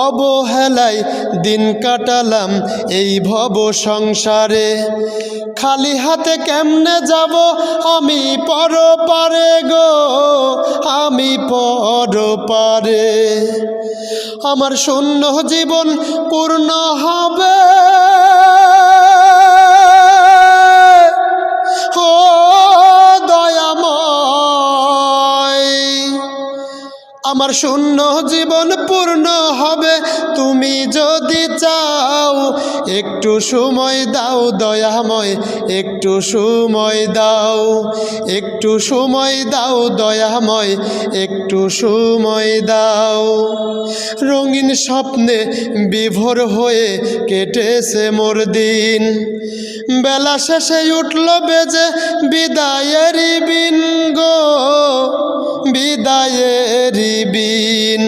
অবহেলায় দিন কাটালাম এই ভব সংসারে। খালি হাতে কেমনে যাব আমি পরপারে গো, আমি পরপারে। আমার শূন্য জীবন পূর্ণ হবে ও দয়াময়, আমার শূন্য জীবন পূর্ণ হবে তুমি যদি চাও। একটু সময় দাও দয়াময়, একটু সময় দাও, একটু সময় দাও দয়াময়, একটু সময় দাও। রঙিন স্বপ্নে বিভোর হয়ে কেটেছে মোর দিন, বেলা শেষে উঠল বেজে বিদায়েরই বিন গো, বিদায়েরই বিন।